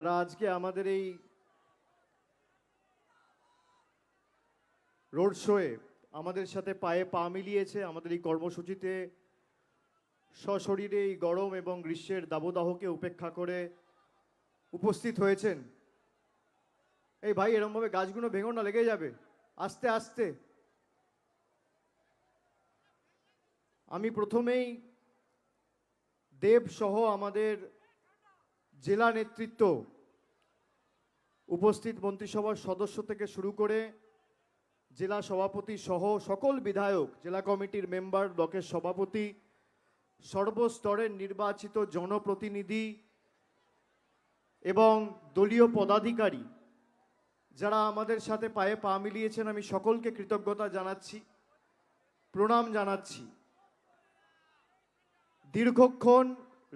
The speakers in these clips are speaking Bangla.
আজকে আমাদের এই রোড শোয়ে আমাদের সাথে পায়ে পা মিলিয়েছে, আমাদের এই কর্মসূচিতে সশরীরে এই গরম এবং গ্রীষ্মের দাবদাহকে উপেক্ষা করে উপস্থিত হয়েছেন। এই ভাই, এরকমভাবে গাছগুলো ভেঙো না, লেগে যাবে, আস্তে আস্তে। আমি প্রথমেই দেব সহ আমাদের জেলা নেতৃত্ব, উপস্থিত মন্ত্রিসভার সদস্য থেকে শুরু করে জেলা সভাপতি সহ সকল বিধায়ক, জেলা কমিটির মেম্বার, ব্লকের সভাপতি, সর্বস্তরের নির্বাচিত জনপ্রতিনিধি এবং দলীয় পদাধিকারী যারা আমাদের সাথে পায়ে পা মিলিয়েছেন, আমি সকলকে কৃতজ্ঞতা জানাচ্ছি, প্রণাম জানাচ্ছি। দীর্ঘক্ষণ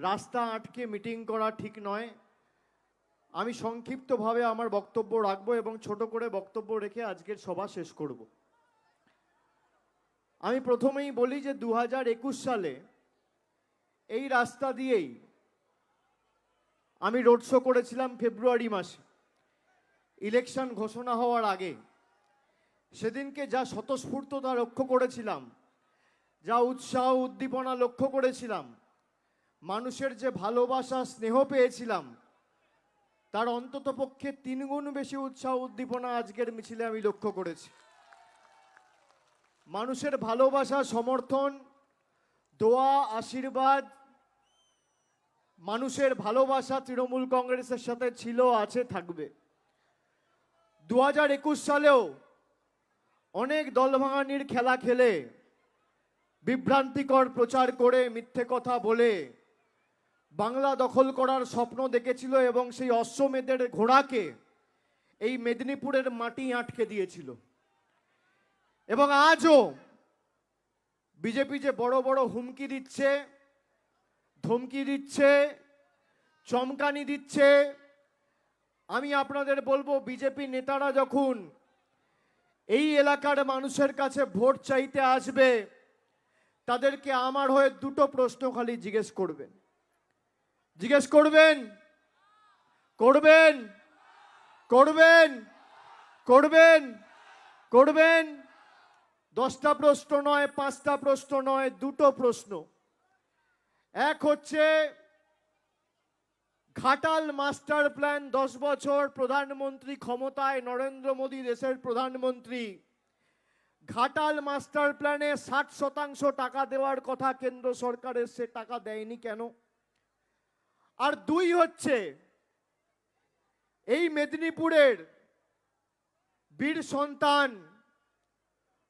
রাস্তা আটকে মিটিং করা ঠিক নয়। আমি সংক্ষিপ্তভাবে আমার বক্তব্য রাখবো এবং ছোট করে বক্তব্য রেখে আজকের সভা শেষ করব। আমি প্রথমেই বলি যে 2021 সালে এই রাস্তা দিয়েই আমি রোড শো করেছিলাম ফেব্রুয়ারি মাসে, ইলেকশন ঘোষণা হওয়ার আগে। সেদিনকে যা স্বতঃস্ফূর্ততা লক্ষ্য করেছিলাম, যা উৎসাহ উদ্দীপনা লক্ষ্য করেছিলাম, মানুষের যে ভালোবাসা স্নেহ পেয়েছিলাম, তার অন্ততপক্ষে 3 গুণ বেশি উৎসাহ উদ্দীপনা আজকের মিছিলে আমি লক্ষ্য করেছি। মানুষের ভালোবাসা, সমর্থন, দোয়া, আশীর্বাদ, মানুষের ভালোবাসা তৃণমূল কংগ্রেসের সাথে ছিল, আছে, থাকবে। 2021 সালেও অনেক দলভাঙানির খেলা খেলে, বিভ্রান্তিকর প্রচার করে, মিথ্যে কথা বলে বাংলা দখল করার স্বপ্ন দেখেছিল এবং সেই অশ্বমেধের ঘোড়াকে এই মেদিনীপুরের মাটি আটকে দিয়েছিল। এবং আজও বিজেপি যে বড় বড় হুমকি দিচ্ছে, ধমকি দিচ্ছে, চমকানি দিচ্ছে, আমি আপনাদের বলবো, বিজেপি নেতারা যখন এই এলাকার মানুষের কাছে ভোট চাইতে আসবে, তাদেরকে আমার হয়ে দুটো প্রশ্ন খালি জিজ্ঞেস করবেন। জিজ্ঞেস করবেন? করবেন? করবেন? করবেন? করবেন? 10টা প্রশ্ন নয়, 5টা প্রশ্ন নয়, দুটো প্রশ্ন। এক হচ্ছে, ঘাটাল মাস্টার প্ল্যান, 10 বছর প্রধানমন্ত্রী ক্ষমতায়, নরেন্দ্র মোদী দেশের প্রধানমন্ত্রী, ঘাটাল মাস্টার প্ল্যানে 60% টাকা দেওয়ার কথা কেন্দ্র সরকারের, সে টাকা দেয়নি কেন? আর 2 হচ্ছে, এই মেদিনীপুরের বীর সন্তান,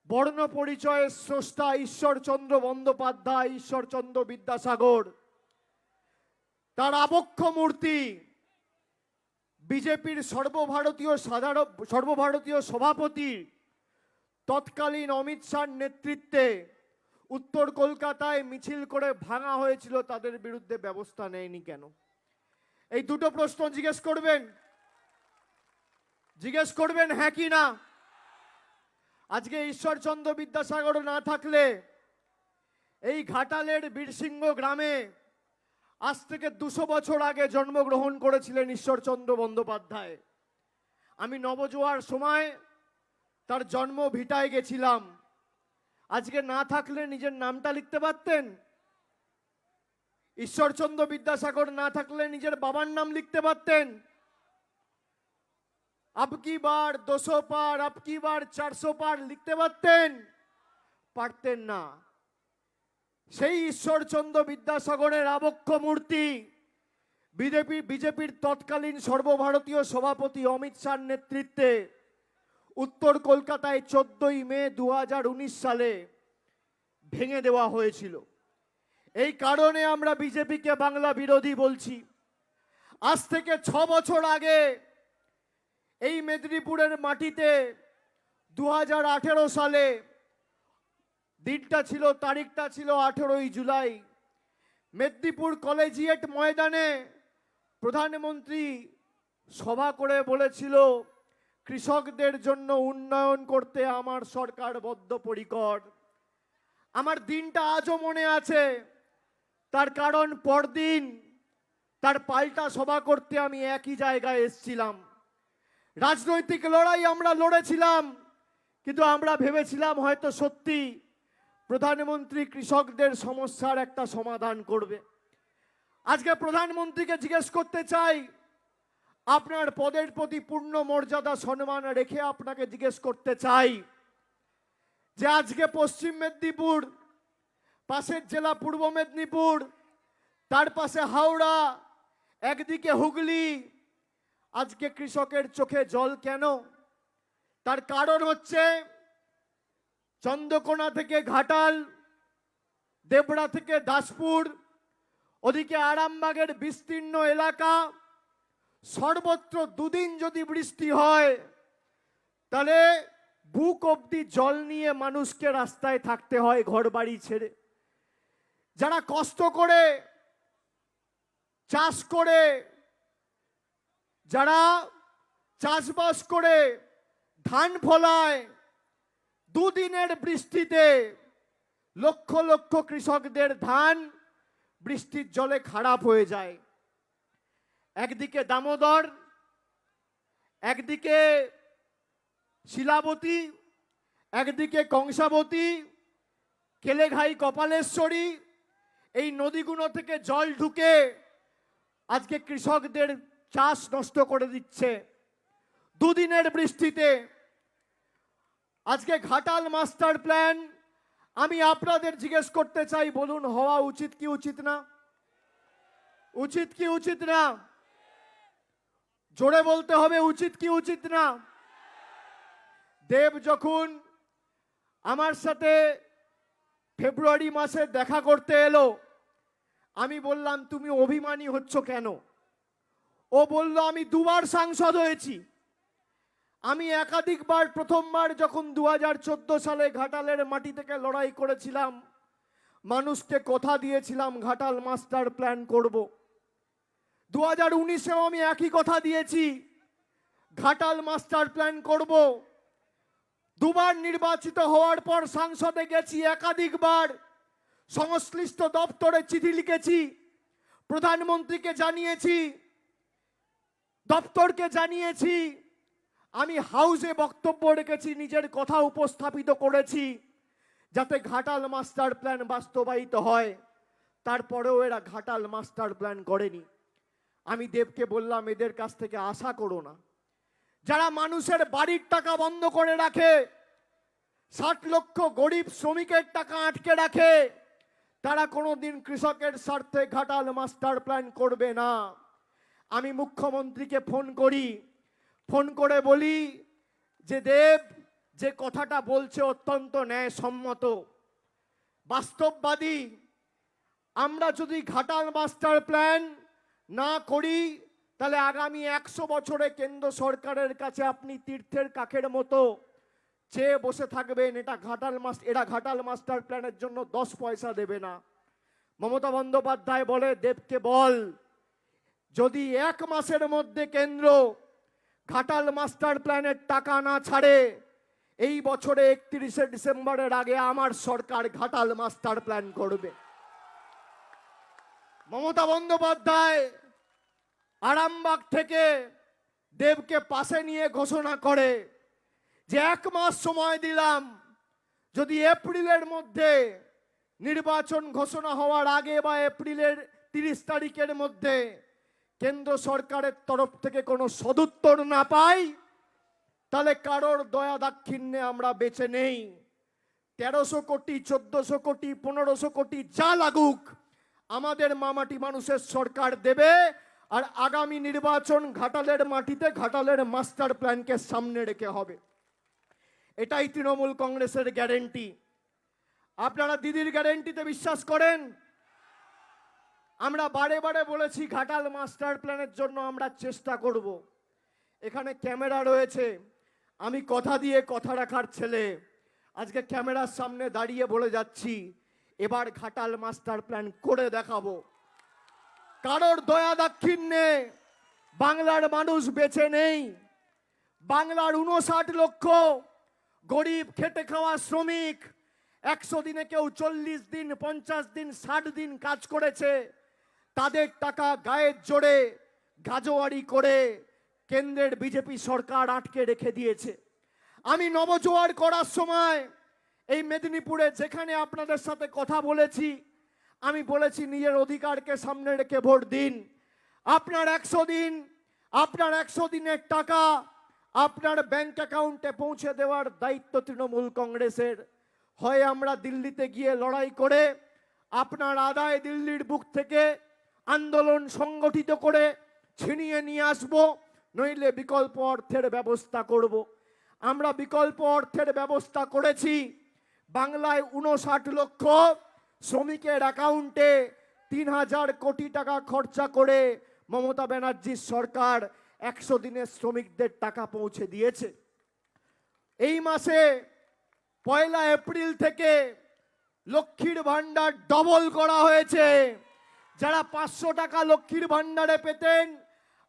বর্ণ পরিচয়ের স্রষ্টা ঈশ্বরচন্দ্র বন্দ্যোপাধ্যায়, ঈশ্বরচন্দ্র বিদ্যাসাগর, তার আবক্ষ মূর্তি বিজেপির সর্বভারতীয় সভাপতি তৎকালীন অমিত শাহর নেতৃত্বে উত্তর কলকাতায় মিছিল করে ভাঙা হয়েছিল, তাদের বিরুদ্ধে ব্যবস্থা নেয়নি কেন? এই দুটো প্রশ্ন জিজ্ঞেস করবেন। জিজ্ঞেস করবেন, হ্যাঁ কি না? আজকে ঈশ্বরচন্দ্র বিদ্যাসাগর না থাকলে এই ঘাটালের বীরসিংহ গ্রামে আজ থেকে 200 বছর আগে জন্মগ্রহণ করেছিলেন ঈশ্বরচন্দ্র বন্দ্যোপাধ্যায়। আমি নবজোয়ার সময় তার জন্ম ভিটায় গেছিলাম। আজকে না থাকলে নিজের নামটা লিখতে পারতেন? ঈশ্বরচন্দ্র বিদ্যাসাগর না থাকলে নিজের বাবার নাম লিখতে পারতেন? আবকি বার 200 পার, আবকি বার 400 পার লিখতে পারতেন? পারতেন না। সেই ঈশ্বরচন্দ্র বিদ্যাসাগরের আবক্ষ মূর্তি বিজেপির তৎকালীন সর্বভারতীয় সভাপতি অমিত শাহর নেতৃত্বে উত্তর কলকাতায় 14ই মে 2019 সালে ভেঙে দেওয়া হয়েছিল। এই কারণে আমরা বিজেপিকে বাংলা বিরোধী বলছি। আজ থেকে 6 বছর আগে এই মেদিনীপুরের মাটিতে 2018 সালে দিনটা ছিল, তারিখটা ছিল 18ই জুলাই, মেদিনীপুর কলেজিয়েট ময়দানে প্রধানমন্ত্রী সভা করে বলেছিল, কৃষকদের জন্য উন্নয়ন করতে আমার সরকার বদ্ধপরিকর। আমার দিনটা আজও মনে আছে, তার কারণ পরদিন তার পাল্টা সভা করতে আমি একই জায়গায় এসেছিলাম। রাজনৈতিক লড়াই আমরা লড়েছিলাম, কিন্তু আমরা ভেবেছিলাম হয়তো সত্যি প্রধানমন্ত্রী কৃষকদের সমস্যার একটা সমাধান করবে। আজকে প্রধানমন্ত্রীকে জিজ্ঞেস করতে চাই, আপনার পদের প্রতি পূর্ণ মর্যাদা সম্মান রেখে আপনাকে জিজ্ঞেস করতে চাই যে আজকে পশ্চিম মেদিনীপুর, পাশের জেলা পূর্ব মেদিনীপুর, তার পাশে হাওড়া, একদিকে হুগলি, আজকে কৃষকের চোখে জল কেন? তার কারণ হচ্ছে চন্দ্রকোনা থেকে ঘাটাল, দেবড়া থেকে দাসপুর, ওদিকে আরামবাগের বিস্তীর্ণ এলাকা, সর্বত্র দুদিন যদি বৃষ্টি হয় তাহলে বুক অব্দি জল নিয়ে মানুষকে রাস্তায় থাকতে হয় ঘরবাড়ি ছেড়ে। যারা কষ্ট করে চাষ করে, যারা চাষবাস করে ধান ফলায়, দুদিনের বৃষ্টিতে লক্ষ লক্ষ কৃষকদের ধান বৃষ্টির জলে খারাপ হয়ে যায়। একদিকে দামোদর, একদিকে শিলাবতী, একদিকে কংসাবতী, কেলেঘাই, কপালেশ্বরী, এই নদীগুলো থেকে জল ঢুকে আজকে কৃষকদের চাষ নষ্ট করে দিচ্ছে দুদিনের বৃষ্টিতে। আজকে ঘাটাল মাস্টার প্ল্যান আমি আপনাদের জিজ্ঞেস করতে চাই, বলুন হওয়া উচিত কি উচিত না? উচিত কি উচিত না? জোরে বলতে হবে, উচিত কি উচিত না? দেব যখন আমার সাথে ফেব্রুয়ারি মাসে দেখা করতে এলো, আমি বললাম তুমি অভিমানী হচ্ছ কেন? ও বলল আমি দুবার সাংসদ হয়েছি, আমি একাধিকবার, প্রথমবার যখন 2014 সালে ঘাটালের মাটি থেকে লড়াই করেছিলাম, মানুষকে কথা দিয়েছিলাম ঘাটাল মাস্টার প্ল্যান করব। 2019-এও আমি একই কথা দিয়েছি, ঘাটাল মাস্টার প্ল্যান করব। দুবার নির্বাচিত হওয়ার পর সংসদে গেছি, একাধিকবার সংশ্লিষ্ট দপ্তরে চিঠি লিখেছি, প্রধানমন্ত্রীকে জানিয়েছি, দপ্তরকে জানিয়েছি, আমি হাউসে বক্তব্য রেখেছি, নিজের কথা উপস্থাপিত করেছি যাতে ঘাটাল মাস্টার প্ল্যান বাস্তবায়িত হয়। তারপরেও এরা ঘাটাল মাস্টার প্ল্যান করেনি। আমি দেবকে বললাম এদের কাছ থেকে আশা করো না। যারা মানুষের বাড়ির টাকা বন্ধ করে রাখে, 60 লক্ষ গরিব শ্রমিকের টাকা আটকে রাখে, তারা কোনোদিন কৃষকের স্বার্থে ঘাটাল মাস্টার প্ল্যান করবে না। আমি মুখ্যমন্ত্রীকে ফোন করি, ফোন করে বলি যে দেব যে কথাটা বলছে অত্যন্ত ন্যায়সম্মত, বাস্তববাদী। আমরা যদি ঘাটাল মাস্টার প্ল্যান না করি তাহলে আগামী 100 বছরে কেন্দ্র সরকারের কাছে আপনি তীর্থের কাকের মতো চেয়ে বসে থাকবেন। এরা ঘাটাল মাস্টার প্ল্যানের জন্য 10 পয়সা দেবে না। মমতা বন্দ্যোপাধ্যায় বলে দেবকে বল যদি 1 মাসের মধ্যে কেন্দ্র ঘাটাল মাস্টার প্ল্যানের টাকা না ছাড়ে, এই বছরে 31শে ডিসেম্বরের আগে আমার সরকার ঘাটাল মাস্টার প্ল্যান করবে। মমতা বন্দ্যোপাধ্যায় আরামবাগ থেকে দেবকে পাশে নিয়ে ঘোষণা করে যে 1 মাস সময় দিলাম, যদি এপ্রিলের মধ্যে নির্বাচন ঘোষণা হওয়ার আগে বা এপ্রিলের 30 তারিখের মধ্যে কেন্দ্র সরকারের তরফ থেকে কোনো সদুত্তর না পাই তাহলে কারোর দয়া দাক্ষিণ্যে আমরা বেঁচে নেই। 1300 কোটি, 1400 কোটি, 1500 কোটি যা লাগুক আমাদের মামাটি মানুষের সরকার দেবে। আর আগামী নির্বাচন ঘাটালের মাটিতে ঘাটালের মাস্টার প্ল্যানকে সামনে রেখে হবে। এটাই তৃণমূল কংগ্রেসের গ্যারেন্টি। আপনারা দিদির গ্যারেন্টিতে বিশ্বাস করেন? আমরা বারে বারে বলেছি ঘাটাল মাস্টার প্ল্যানের জন্য আমরা চেষ্টা করব। এখানে ক্যামেরা রয়েছে, আমি কথা দিয়ে কথা রাখার ছেলে। আজকে ক্যামেরার সামনে দাঁড়িয়ে বলে যাচ্ছি এবার ঘাটাল মাস্টার প্ল্যান করে দেখাবো। কারোর দয়া দাক্ষিণ্যে বাংলার মানুষ বেঁচে নেই। বাংলার 59 লক্ষ গরিব খেটে খাওয়া শ্রমিক 100 দিনে কেউ 40 দিন, 50 দিন, 60 দিন কাজ করেছে। তাদের টাকা গায়ের জোরে গাজোয়ারি করে কেন্দ্রের বিজেপি সরকার আটকে রেখে দিয়েছে। আমি নবজোয়ার করার সময় এই মেদিনীপুরে যেখানে আপনাদের সাথে কথা বলেছি, আমি বলেছি নিজের অধিকারকে সামনে রেখে ভোট দিন। আপনার 100 দিনের টাকা আপনার ব্যাংক অ্যাকাউন্টে পৌঁছে দেওয়ার দায়িত্ব তৃণমূল কংগ্রেসের। হয় আমরা দিল্লিতে গিয়ে লড়াই করে আপনার আদায় দিল্লির বুক থেকে আন্দোলন সংগঠিত করে ছিনিয়ে নিয়ে আসবো, নইলে বিকল্প অর্থের ব্যবস্থা করব। আমরা বিকল্প অর্থের ব্যবস্থা করেছি। বাংলায় 59 লক্ষ শ্রমিকের অ্যাকাউন্টে 3000 কোটি টাকা খরচা করে মমতা ব্যানার্জির সরকার 100 দিনের শ্রমিকদের টাকা পৌঁছে দিয়েছে। এই মাসে 1 এপ্রিল থেকে লক্ষ্মীর ভান্ডার ডবল করা হয়েছে। যারা 500 টাকা লক্ষ্মীর ভান্ডারে পেতেন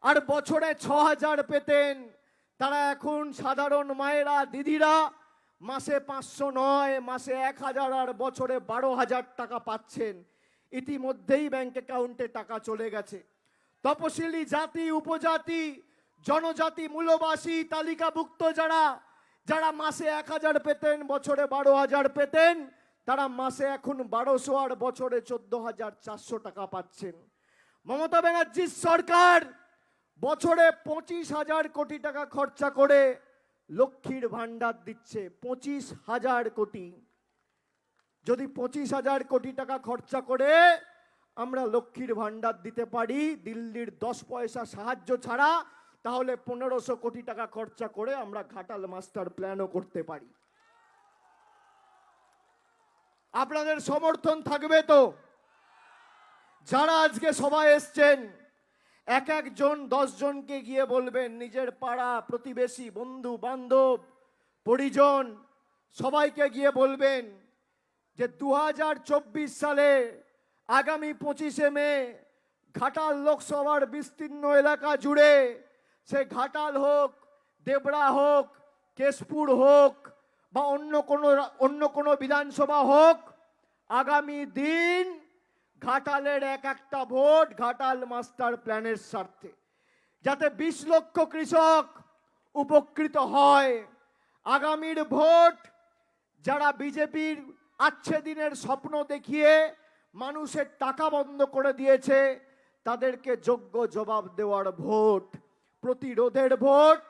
আর বছরে 6000 পেতেন, তারা এখন সাধারণ মায়েরা দিদিরা মাসে 500 নয়, মাসে 1000 আর বছরে 12,000 টাকা পাচ্ছেন। ইতিমধ্যেই ব্যাংক অ্যাকাউন্টে টাকা চলে গেছে। তপশিলি জাতি, উপজাতি, জনজাতি, মূলবাসী, তালিকাভুক্ত যারা মাসে 1000 পেতেন, বছরে 12,000 পেতেন, তারা মাসে এখন 1200 আর বছরে 14,400 টাকা পাচ্ছেন। মমতা ব্যানার্জির সরকার বছরে 25,000 কোটি টাকা খরচা করে লক্ষ্মীর ভান্ডার দিচ্ছে। 25,000 কোটি। যদি 25,000 কোটি টাকা খরচা করে আমরা লক্ষ্মীর ভান্ডার দিতে পারি দিল্লির 10 পয়সা সাহায্য ছাড়া, তাহলে 1500 কোটি টাকা খরচা করে আমরা ঘাটাল মাস্টার প্ল্যানও করতে পারি। আপনাদের সমর্থন থাকবে তো? যারা আজকে সবাই এসছেন, এক একজন 10 জনকে গিয়ে বলবেন, নিজের পাড়া প্রতিবেশী, বন্ধু বান্ধব, পরিজন সবাইকে গিয়ে বলবেন যে 2024 সালে আগামী 25শে মে ঘাটাল লোকসভার বিস্তীর্ণ এলাকা জুড়ে, সে ঘাটাল হোক, দেবড়া হোক, কেশপুর হোক বা অন্য কোনো বিধানসভা হোক, আগামী দিন ঘাটালের একটা ভোট ঘাটাল মাস্টার প্ল্যানের স্বার্থে, যাতে 20 লক্ষ কৃষক উপকৃত হয়। আগামীর ভোট যারা বিজেপির আচ্ছে দিনের স্বপ্ন দেখিয়ে মানুষের টাকা বন্ধ করে দিয়েছে, তাদেরকে যোগ্য জবাব দেওয়ার ভোট। প্রতিরোধের ভোট,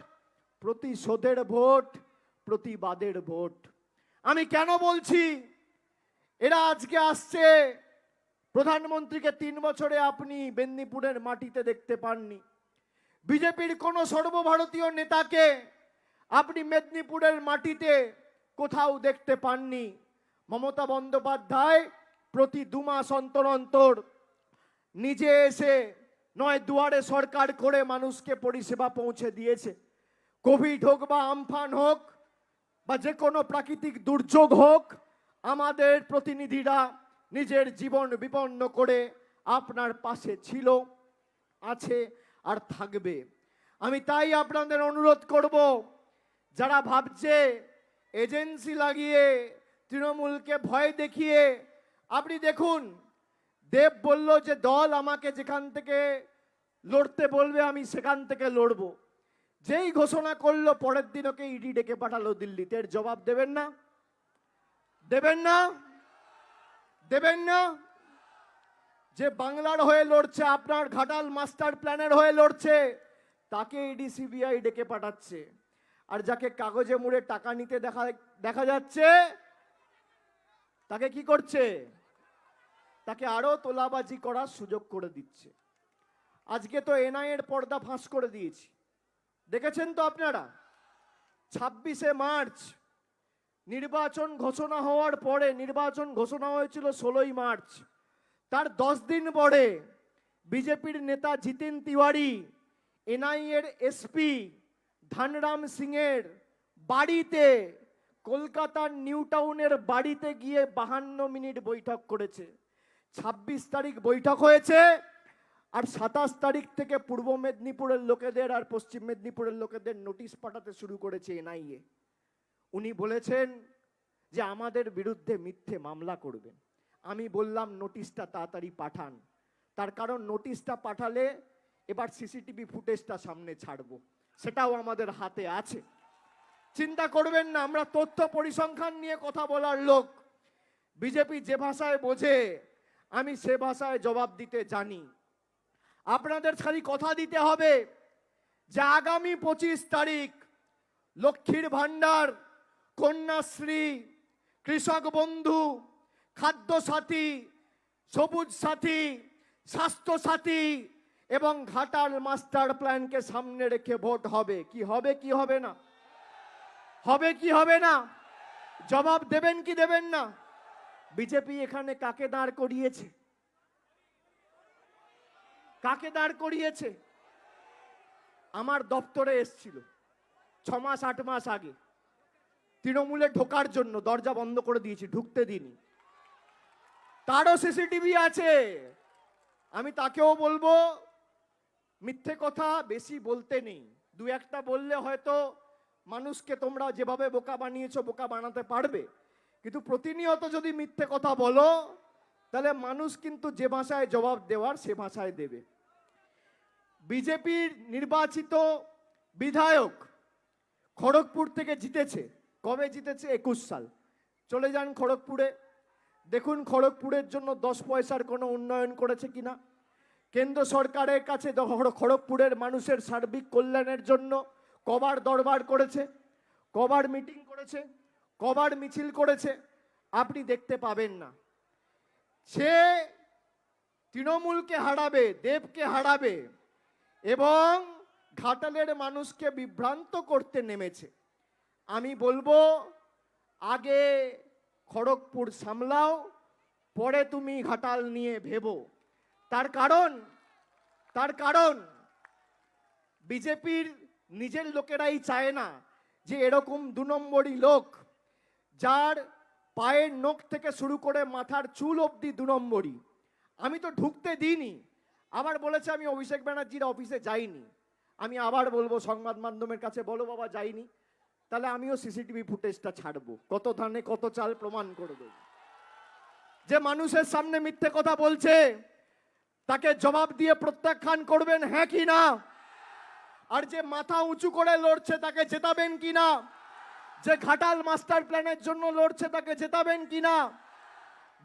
প্রতিশোধের ভোট, প্রতিবাদের ভোট। আমি কেন বলছি? এরা আজকে আসছে, প্রধানমন্ত্রীকে 3 বছরে আপনি মেদিনীপুরের মাটিতে দেখতে পাননি। বিজেপির কোন সর্বভারতীয় নেতাকে আপনি মেদিনীপুরের মাটিতে কোথাও দেখতে পাননি। মমতা বন্দ্যোপাধ্যায় প্রতি 2 মাস অন্তর অন্তর নিজে এসে নয় দুয়ারে সরকার করে মানুষকে পরিষেবা পৌঁছে দিয়েছে। কোভিড হোক বা আমফান হোক বা যে কোনো প্রাকৃতিক দুর্যোগ হোক, আমাদের প্রতিনিধিরা নিজের জীবন বিপন্ন করে আপনার পাশে ছিল, আছে আর থাকবে। আমি তাই আপনাদের অনুরোধ করব, যারা ভাবছে এজেন্সি লাগিয়ে তৃণমূলকে ভয় দেখিয়ে, আপনি দেখুন, দেব বলল যে দল আমাকে যেখান থেকে লড়তে বলবে আমি সেখান থেকে লড়ব। যেই ঘোষণা করলো পরের দিন ওকে ইডি ডেকে পাঠালো দিল্লিতে। এর জবাব দেবেন না? দেবেন না? দেবেন না? যে বাংলার হয়ে লড়ছে, আপনার ঘাটাল মাস্টার প্ল্যানের হয়ে লড়ছে, তাকে ইডি সিবিআই ডেকে পাঠাচ্ছে। আর যাকে কাগজে মুড়ে টাকা নিতে দেখা যাচ্ছে, তাকে কি করছে? তাকে আরো তোলাবাজি করার সুযোগ করে দিচ্ছে। আজকে তো এনআইএর পর্দা ফাঁস করে দিয়েছি, দেখেছেন তো আপনারা। 26শে মার্চ নির্বাচন ঘোষণা হওয়ার পরে, নির্বাচন ঘোষণা হয়েছিল 16ই মার্চ, তার 10 দিন পরে বিজেপির নেতা জিতেন তিওয়ারি এনআইএর এসপি ধনরাম সিং এর বাড়িতে, কলকাতার নিউ টাউনের বাড়িতে গিয়ে 52 মিনিট বৈঠক করেছে। 26 তারিখ বৈঠক হয়েছে, আর 27 তারিখ থেকে পূর্ব মেদিনীপুরের লোকেদের আর পশ্চিম মেদিনীপুরের লোকেদের নোটিশ পাঠাতে শুরু করেছে এনআইএ। উনি বলেছেন যে আমাদের বিরুদ্ধে মিথ্যে মামলা করবেন। আমি বললাম নোটিশটা তাড়াতাড়ি পাঠান। তার কারণ নোটিশটা পাঠালে এবার সিসিটিভি ফুটেজটা সামনে ছাড়বো, সেটাও আমাদের হাতে আছে। চিন্তা করবেন না, আমরা তথ্য পরিসংখ্যান নিয়ে কথা বলার লোক। বিজেপি যে ভাষায় বোঝে আমি সে ভাষায় জবাব দিতে জানি। আপনাদের খালি কথা দিতে হবে যে আগামী 25 তারিখ লক্ষ্মীর ভান্ডার, কন্যাশ্রী, কৃষক বন্ধু, খাদ্য সাথী, সবুজ সাথী, স্বাস্থ্য সাথী এবং ঘাটাল মাস্টার প্ল্যানকে সামনে রেখে ভোট হবে। কি হবে কি হবে না? হবে কি হবে না? জবাব দেবেন কি দেবেন না? বিজেপি এখানে কাকে দাঁড় করিয়েছে? কাকে দাঁড় করিয়েছে? আমার দপ্তরে এসছিল 6 মাস 8 মাস আগে, তৃণমূলে ঢোকার জন্য দরজা বন্ধ করে দিয়েছি, ঢুকতে দিইনি। তারও সিসিটিভি আছে। আমি তাকেও বলবো মিথ্যে কথা বেশি বলতে নেই, দু একটা বললে হয়তো মানুষকে তোমরা যেভাবে বোকা বানিয়েছো বোকা বানাতে পারবে, কিন্তু প্রতিনিয়ত যদি মিথ্যে কথা বলো তাহলে মানুষ কিন্তু যে ভাষায় জবাব দেওয়ার সে ভাষায় দেবে। বিজেপির নির্বাচিত বিধায়ক খড়গপুর থেকে জিতেছে। কবে জিতেছে? 21 সাল। চলে যান খড়গপুরে, দেখুন খড়গপুরের জন্য 10 পয়সার কোনো উন্নয়ন করেছে কিনা। কেন্দ্র সরকারের কাছে খড়গপুরের মানুষের সার্বিক কল্যাণের জন্য কবার দরবার করেছে, কবার মিটিং করেছে, কবার মিছিল করেছে, আপনি দেখতে পাবেন না। সে তৃণমূলকে হারাবে, দেবকে হারাবে এবং ঘাটালের মানুষকে বিভ্রান্ত করতে নেমেছে। আমি বলবো আগে খড়গপুর সামলাও, পরে তুমি ঘাটাল নিয়ে ভেবো। তার কারণ বিজেপির নিজের লোকেরাই চায় না যে এরকম 2 নম্বরই লোক, যার পায়ের নখ থেকে শুরু করে মাথার চুল অবধি 2 নম্বরই। আমি তো ঢুকতে দিইনি, আবার বলেছে আমি অভিষেক ব্যানার্জির অফিসে যাইনি। আমি আবার বলবো সংবাদ মাধ্যমের কাছে, বলো বাবা যাইনি, তাহলে আমিও সিসিটিভি ফুটেজটা ছাড়বো, কত ধানে কত চাল প্রমাণ করে দেব। যে মানুষের সামনে মিথ্যে কথা বলছে তাকে জবাব দিয়ে প্রত্যাখ্যান করবেন, হ্যাঁ কি না? আর যে মাথা উঁচু করে লড়ছে তাকে জেতাবেন কিনা? যে ঘাটাল মাস্টার প্ল্যানের জন্য লড়ছে তাকে জেতাবেন কিনা?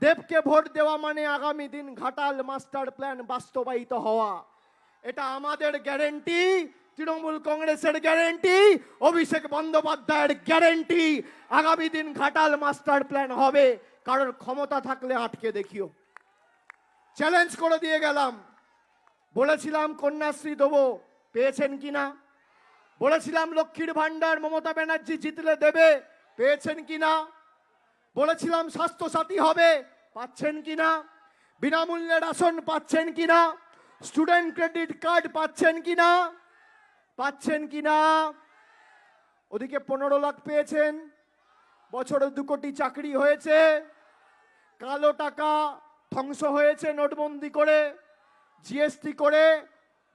দেবকে ভোট দেওয়া মানে আগামী দিন ঘাটাল মাস্টার প্ল্যান বাস্তবায়িত হওয়া, এটা আমাদের গ্যারেন্টি, তৃণমূল কংগ্রেসের গ্যারেন্টি, অভিষেক বন্দ্যোপাধ্যায়ের গ্যারেন্টি। আগামী দিন ঘাটাল মাস্টার প্ল্যান হবে, কারণ ক্ষমতা থাকলে আটকে দেখিও। চ্যালেঞ্জ করে দিয়ে গেলাম। বলেছিলাম কন্যাশ্রী দেবো, পেয়েছেন কিনা? বলেছিলাম লক্ষ্মীর ভান্ডার মমতা ব্যানার্জি জিতলে দেবে, পেয়েছেন কিনা? বলেছিলাম স্বাস্থ্য সাথী হবে, পাচ্ছেন কিনা? বিনামূল্যে রাশন পাচ্ছেন কিনা? স্টুডেন্ট ক্রেডিট কার্ড পাচ্ছেন কিনা? পাচ্ছেন কিনা? ওদিকে 15 লাখ পেয়েছেন, বছরে 2 কোটি চাকরি হয়েছে, কালো টাকা ধ্বংস হয়েছে নোটবন্দি করে, জিএসটি করে।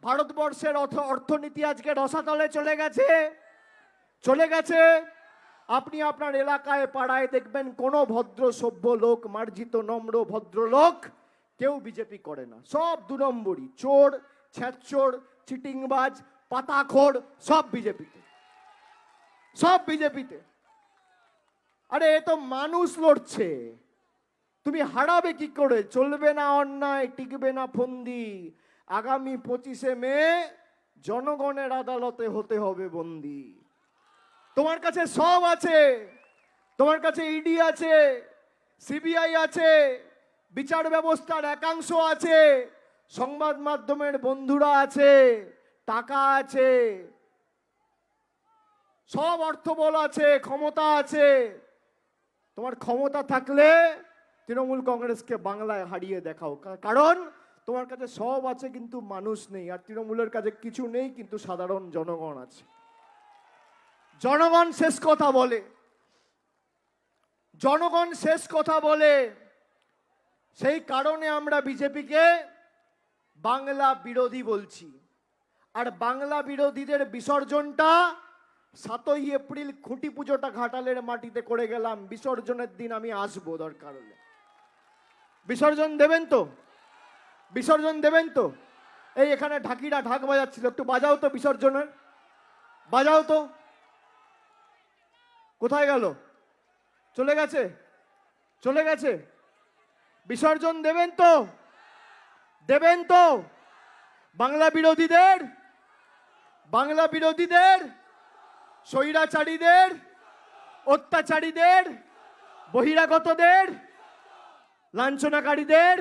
ভারতবর্ষের অর্থনীতি আজকে রসাতলে চলে গেছে। আপনি আপনার এলাকায় পাড়ায় দেখবেন কোনো ভদ্র সভ্য লোক, মার্জিত নম্র ভদ্রলোক কেউ বিজেপি করে না, সব 2 নম্বরই, চোর, ছ্যাঁচোর, চিটিংবাজ, পাতাখোর, সব বিজেপিতে। আরে এ তো মানুষ লড়ছে, তুমি হারাবে কি করে? চলবে না অন্যায়, টিকবে না ফন্দি। আগামী 25শে মে জনগণের আদালতে হতে হবে বন্দী। তোমার কাছে সব আছে, তোমার কাছে ইডি আছে, সিবিআই আছে, বিচার ব্যবস্থার একাংশ আছে, সংবাদ মাধ্যমের বন্ধুরা আছে, টাকা আছে, সব অর্থবল আছে, ক্ষমতা আছে। তোমার ক্ষমতা থাকলে তৃণমূল কংগ্রেসকে বাংলায় হারিয়ে দেখাও, কারণ তোমার কাছে সব আছে কিন্তু মানুষ নেই। আর তৃণমূলের কাছে কিছু নেই কিন্তু সাধারণ জনগণ আছে। জনগণ শেষ কথা বলে, জনগণ শেষ কথা বলে। সেই কারণে আমরা বিজেপিকে বাংলা বিরোধী বলছি। আর বাংলা বিরোধীদের বিসর্জনটা 7ই এপ্রিল খুঁটি পুজোটা ঘাটালের মাটিতে করে গেলাম, বিসর্জনের দিন আমি আসবো, দরকার হলে। বিসর্জন দেবেন তো? বিসর্জন দেবেন তো? এই এখানে ঢাকিরা ঢাক বাজাচ্ছিল, একটু বাজাও তো বিসর্জনের, বাজাও তো। কোথায় গেল? চলে গেছে, চলে গেছে। বিসর্জন দেবেন তো? দেবেন তো? বাংলা বিরোধীদের, বাংলা বিরোধীদের, স্বৈরাচারীদের, অত্যাচারীদের, বহিরাগতদের, লাঞ্ছনাকারীদের,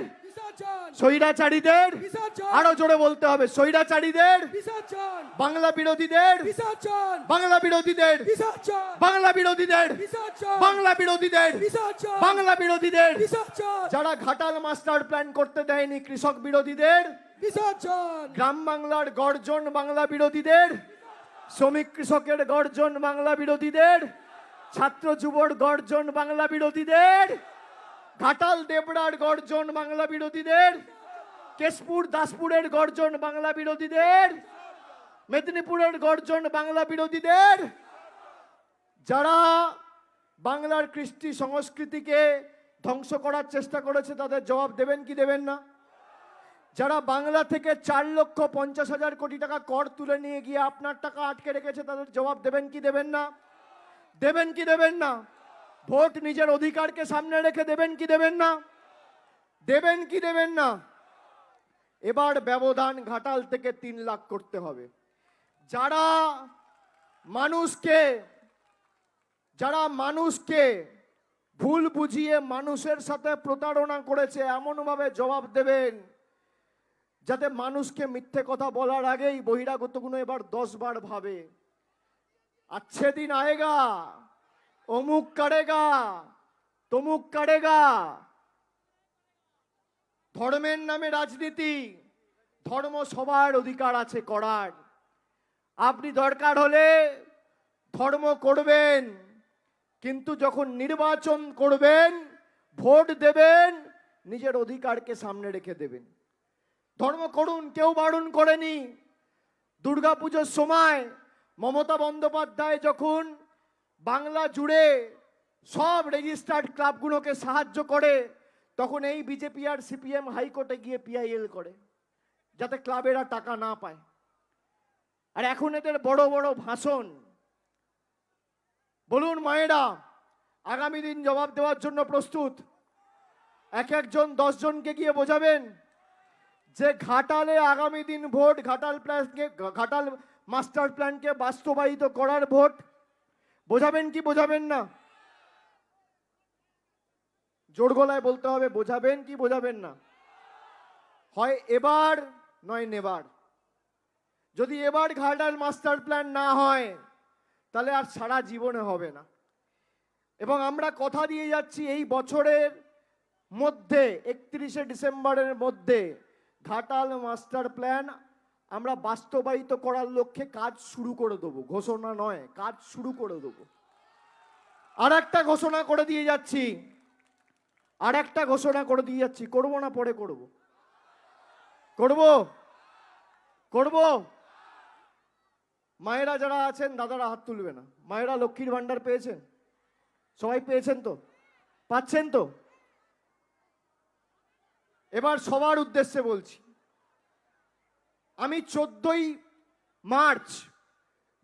স্বৈরাচারীদের, আরো জোরে বলতে হবে, স্বৈরাচারীদের, বাংলা বিরোধীদের, বাংলা বিরোধীদের, বাংলা বিরোধীদের, বাংলা বিরোধীদের, বাংলা বিরোধীদের, যারা ঘাটাল মাস্টার প্ল্যান করতে দেয়নি কৃষক বিরোধীদের, গ্রাম বাংলার গর্জন বাংলা বিরোধীদের, শ্রমিক কৃষকের গর্জন বাংলা বিরোধীদের, ছাত্র যুবর গর্জন বাংলা বিরোধীদের, ঘাটাল দেবড়ার গর্জন বাংলা বিরোধীদের, কেশপুর দাসপুরের গর্জন বাংলা বিরোধীদের, মেদিনীপুরের গর্জন বাংলা বিরোধীদের, যারা বাংলার কৃষ্টি সংস্কৃতিকে ধ্বংস করার চেষ্টা করেছে তাদের জবাব দেবেন কি দেবেন না? যারা বাংলা থেকে 4,50,000 কোটি টাকা কর তুলে নিয়ে গিয়ে আপনার টাকা আটকে রেখেছে তাদের জবাব দেবেন কি দেবেন না? দেবেন কি দেবেন না? ভোট নিজের অধিকারকে সামনে রেখে দেবেন কি দেবেন না? দেবেন কি দেবেন না? এবার ব্যবধান ঘাটাল থেকে 3 লাখ করতে হবে। যারা মানুষকে ভুল বুঝিয়ে মানুষের সাথে প্রতারণা করেছে এমন ভাবে জবাব দেবেন যাতে মানুষকে মিথ্যে কথা বলার আগেই বহিরাগতগুলো এবার 10 বার ভাবে। अच्छे दिन आएगा, অমুক করেগা, তমুক করেগা। ধর্মের নামে রাজনীতি, ধর্ম সবার অধিকার আছে করার। আপনি দরকার হলে ধর্ম করবেন, কিন্তু যখন নির্বাচন করবেন, ভোট দেবেন, নিজের অধিকারকে সামনে রেখে দেবেন। ধর্ম করুন, কেউ বারণ করেনি। দুর্গাপুজোর সময় মমতা বন্দ্যোপাধ্যায় যখন বাংলা জুড়ে সব রেজিস্টার্ড ক্লাবগুলোকে সাহায্য করে, তখন এই বিজেপি আর সিপিএম হাইকোর্টে গিয়ে পিআইএল করে যাতে ক্লাবেরা টাকা না পায়। আর এখন এদের বড় বড় ভাষণ। বলুন মায়েরা, আগামী দিন জবাব দেওয়ার জন্য প্রস্তুত? এক একজন 10 জনকে গিয়ে বোঝাবেন যে ঘাটালে আগামী দিন ভোট ঘাটাল মাস্টার প্ল্যানকে বাস্তবায়িত করার ভোট। বোঝাবেন কি বোঝাবেন না? জোর গলায় বলতে হবে, বোঝাবেন কি বোঝাবেন না? হয় এবার নয় নেবার। যদি এবার ঘাটাল মাস্টার প্ল্যান না হয় তাহলে আর সারা জীবনে হবে না। এবং আমরা কথা দিয়ে যাচ্ছি এই বছরের মধ্যে 31শে ডিসেম্বরের মধ্যে ঘাটাল মাস্টার প্ল্যান আমরা বাস্তবায়িত করার লক্ষ্যে কাজ শুরু করে দেবো। ঘোষণা নয়, কাজ শুরু করে দেবো। আর একটা ঘোষণা করে দিয়ে যাচ্ছি, করবো না পরে করব? করব। মায়েরা যারা আছেন দাদারা হাত তুলবে না। মায়েরা লক্ষ্মীর ভান্ডার পেয়েছেন? সবাই পেয়েছেন তো? পাচ্ছেন তো? এবার সবার উদ্দেশ্যে বলছি, আমি 14ই মার্চ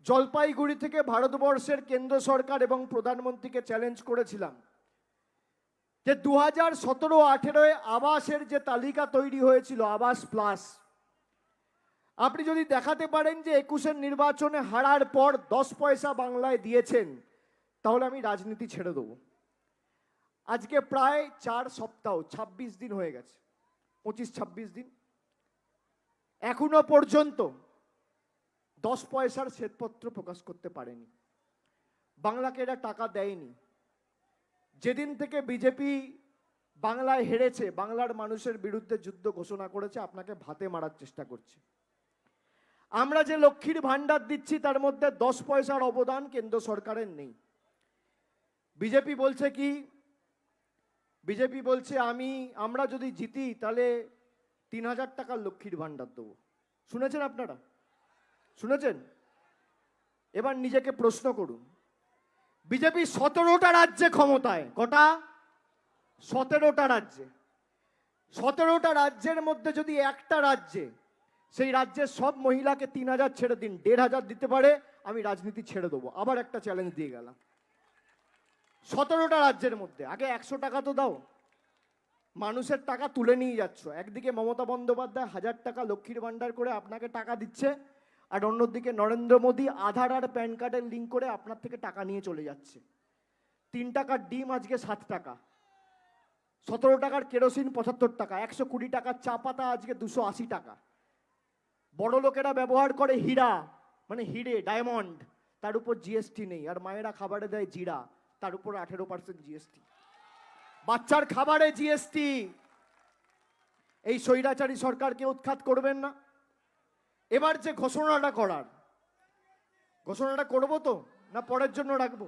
জলপাইগুড়ি থেকে ভারতবর্ষের কেন্দ্র সরকার এবং প্রধানমন্ত্রীকে চ্যালেঞ্জ করেছিলাম যে 2017-18 আবাসের যে তালিকা তৈরি হয়েছিল, আবাস প্লাস, আপনি যদি দেখাতে পারেন যে 21-এর নির্বাচনে হারার পর 10 পয়সা বাংলায় দিয়েছেন, তাহলে আমি রাজনীতি ছেড়ে দেবো। আজকে প্রায় 4 সপ্তাহ, 26 দিন হয়ে গেছে, 25-26 দিন, এখনো পর্যন্ত 10 পয়সার শ্বেতপত্র প্রকাশ করতে পারেনি। বাংলাকে এরা টাকা দেয়নি। যেদিন থেকে বিজেপি বাংলায় হেরেছে, বাংলার মানুষের বিরুদ্ধে যুদ্ধ ঘোষণা করেছে, আপনাকে ভাতে মারার চেষ্টা করছে। আমরা যে লক্ষ্মীর ভান্ডার দিচ্ছি তার মধ্যে 10 পয়সার অবদান কেন্দ্র সরকারের নেই। বিজেপি বলছে কি? বিজেপি বলছে আমরা যদি জিতি তাহলে 3000 টাকার লক্ষ্মীর ভান্ডার দেবো। শুনেছেন আপনারা? শুনেছেন? এবার নিজেকে প্রশ্ন করুন, বিজেপি 17টা রাজ্যে ক্ষমতায়, কটা? 17টা রাজ্যে। 17টা রাজ্যের মধ্যে যদি একটা রাজ্যে সেই রাজ্যের সব মহিলাকে 3,000 ছেড়ে দিন, 1,500 দিতে পারে, আমি রাজনীতি ছেড়ে দেবো। আবার একটা চ্যালেঞ্জ দিয়ে গেলাম। 17টা রাজ্যের মধ্যে আগে 100 টাকা তো দাও। মানুষের টাকা তুলে নিয়ে যাচ্ছ। একদিকে মমতা বন্দ্যোপাধ্যায় 1000 টাকা লক্ষ্মীর ভান্ডার করে আপনাকে টাকা দিচ্ছে, আর অন্যদিকে নরেন্দ্র মোদী আধার আর প্যান কার্ডের লিঙ্ক করে আপনার থেকে টাকা নিয়ে চলে যাচ্ছে। 3 টাকার ডিম আজকে 7 টাকা, 17 টাকার কেরোসিন 75 টাকা, 120 টাকার চা পাতা আজকে 280 টাকা। বড় লোকেরা ব্যবহার করে হীরা, মানে হিরে, ডায়মন্ড, তার উপর জিএসটি নেই। আর মায়েরা খাবারে দেয় জিরা, তার উপর 18% জিএসটি। বাচ্চার খাবারে জিএসটি। এই স্বৈরাচারী সরকারকে উৎখাত করবেন না? এবার যে ঘোষণাটা করার, ঘোষণাটা করবো তো না পরের জন্য রাখবো?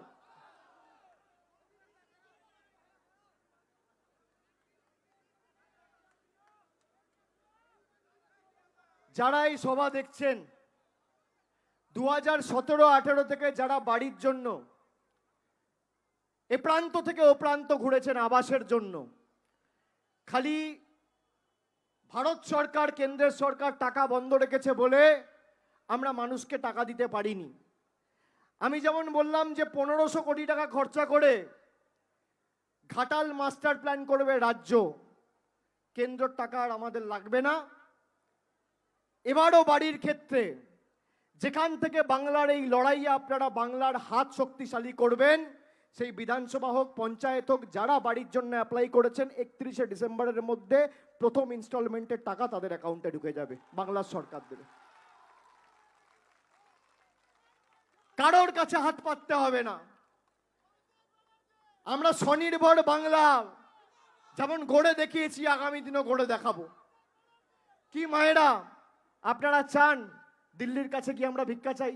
যারা এই সভা দেখছেন, 2017-18 থেকে যারা বাড়ির জন্য এ প্রান্ত থেকে ও প্রান্ত ঘুরেছেন আবাসের জন্য, খালি ভারত সরকার, কেন্দ্রের সরকার টাকা বন্ধ রেখেছে বলে আমরা মানুষকে টাকা দিতে পারিনি। আমি যেমন বললাম যে 1500 কোটি টাকা খরচা করে ঘাটাল মাস্টার প্ল্যান করবে রাজ্য, কেন্দ্রের টাকা আর আমাদের লাগবে না। এবারও বাড়ির ক্ষেত্রে যেখান থেকে বাংলার এই লড়াইয়ে আপনারা বাংলার হাত শক্তিশালী করবেন, সেই বিধানসভা হোক, পঞ্চায়েত হোক, যারা বাড়ির জন্য অ্যাপ্লাই করেছেন 31শে ডিসেম্বরের মধ্যে প্রথম ইনস্টলমেন্টের টাকা তাদের অ্যাকাউন্টে ঢুকে যাবে, বাংলার সরকার দেবে। কারোর কাছে হাত পাততে হবে না। আমরা স্বনির্ভর বাংলা যেমন গড়ে দেখিয়েছি, আগামী দিনও গড়ে দেখাবো। কি মায়েরা আপনারা চান দিল্লির কাছে কি আমরা ভিক্ষা চাই?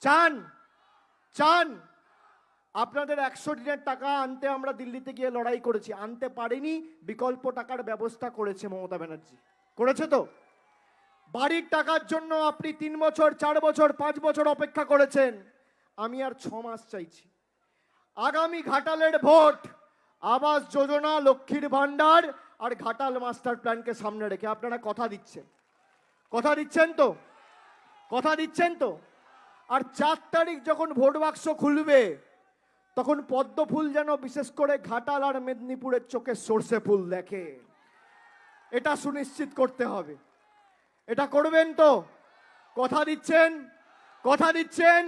চান? চান? আপনাদের 100 দিনের টাকা আনতে আমরা দিল্লিতে গিয়ে লড়াই করেছি, আনতে পারিনি, বিকল্প টাকার ব্যবস্থা করেছে মমতা ব্যানার্জি। করেছে তো? বাড়ির টাকার জন্য আপনি 3 বছর, 4 বছর, 5 বছর অপেক্ষা করেছেন, আমি আর 6 মাস চাইছি। আগামী ঘাটালের ভোট আবাস যোজনা, লক্ষ্মীর ভান্ডার আর ঘাটাল মাস্টার প্ল্যানকে সামনে রেখে আপনারা কথা দিচ্ছেন। কথা দিচ্ছেন তো? কথা দিচ্ছেন তো? আর 4 তারিখ যখন ভোট বাক্স খুলবে, তখন পদ্ম ফুল যেন বিশেষ করে ঘাটাল আর মেদিনীপুরের চোখে সর্ষে ফুল দেখে, এটা সুনিশ্চিত করতে হবে। এটা করবেন তো? কথা দিচ্ছেন? কথা দিচ্ছেন?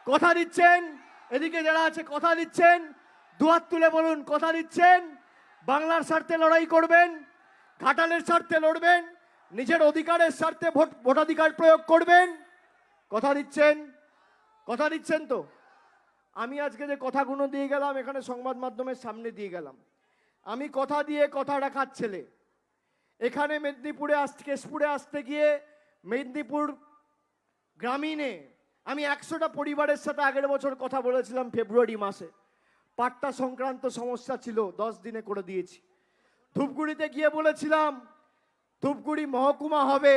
কথা দিচ্ছেন? এদিকে যারা আছে কথা দিচ্ছেন? দুহাত তুলে বলুন কথা দিচ্ছেন। বাংলার স্বার্থে লড়াই করবেন, ঘাটালের স্বার্থে লড়বেন, নিজের অধিকারের স্বার্থে ভোটাধিকার প্রয়োগ করবেন। কথা দিচ্ছেন? কথা দিচ্ছেন তো? আমি আজকে যে কথাগুলো দিয়ে গেলাম, এখানে সংবাদ মাধ্যমের সামনে দিয়ে গেলাম। আমি কথা দিয়ে কথা রাখার ছেলে। এখানে মেদিনীপুরে কেশপুরে আসতে গিয়ে মেদিনীপুর গ্রামীণে আমি 100টা পরিবারের সাথে আগের বছর কথা বলেছিলাম ফেব্রুয়ারি মাসে। পাট্টা সংক্রান্ত সমস্যা ছিল, 10 দিনে করে দিয়েছি। ধূপগুড়িতে গিয়ে বলেছিলাম ধূপগুড়ি মহকুমা হবে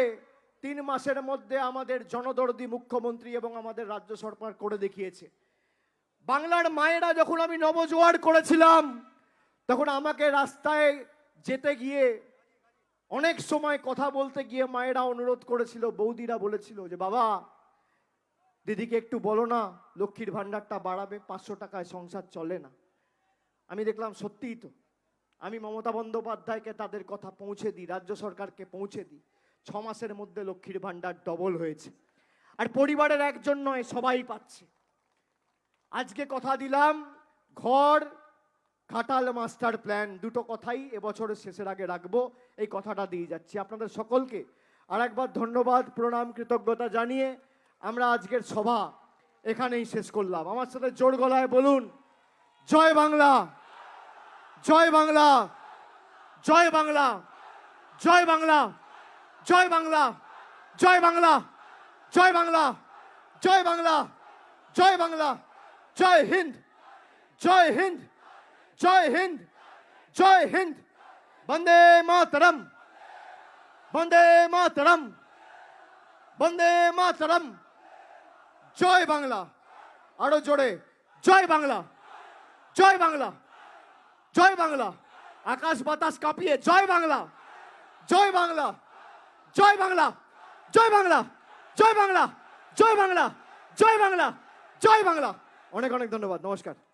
3 মাসের মধ্যে, আমাদের জনদরদি মুখ্যমন্ত্রী এবং আমাদের রাজ্য সরকার করে দেখিয়েছে। বাংলার মায়েরা যখন আমি নবজোয়ার করেছিলাম, তখন আমাকে রাস্তায় যেতে গিয়ে, অনেক সময় কথা বলতে গিয়ে মায়েরা অনুরোধ করেছিল, বৌদিরা বলেছিল যে বাবা দিদিকে একটু বলো না লক্ষ্মীর ভান্ডারটা বাড়াবে, 500 টাকায় সংসার চলে না। আমি দেখলাম সত্যিই তো। আমি মমতা বন্দ্যোপাধ্যায়কে তাদের কথা পৌঁছে দিই, রাজ্য সরকারকে পৌঁছে দিই। 6 মাসের মধ্যে লক্ষ্মীর ভান্ডার ডবল হয়েছে, আর পরিবারের একজন নয়, সবাই পাচ্ছে। আজকে কথা দিলাম ঘর, ঘাটাল মাস্টার প্ল্যান, দুটো কথাই এবছরের শেষের আগে রাখবো, এই কথাটা দিয়ে যাচ্ছি। আপনাদের সকলকে আরেকবার ধন্যবাদ, প্রণাম, কৃতজ্ঞতা জানিয়ে আমরা আজকের সভা এখানেই শেষ করলাম। আমার সাথে জোর গলায় বলুন জয় বাংলা, জয় বাংলা, জয় বাংলা, জয় বাংলা, জয় বাংলা, জয় বাংলা, জয় বাংলা, জয় বাংলা, জয় বাংলা, জয় হিন্দ, জয় হিন্দ, জয় হিন্দ, জয় হিন্দ। বন্দে মাতরম, বন্দে মাতরম, বন্দে মাতরম। জয় বাংলা, আরো জোরে জয় বাংলা, জয় বাংলা, জয় বাংলা, আকাশ বাতাস কাঁপিয়ে জয় বাংলা, জয় বাংলা, জয় বাংলা, জয় বাংলা, জয় বাংলা, জয় বাংলা, জয় বাংলা, জয় বাংলা। অনেক অনেক ধন্যবাদ, নমস্কার।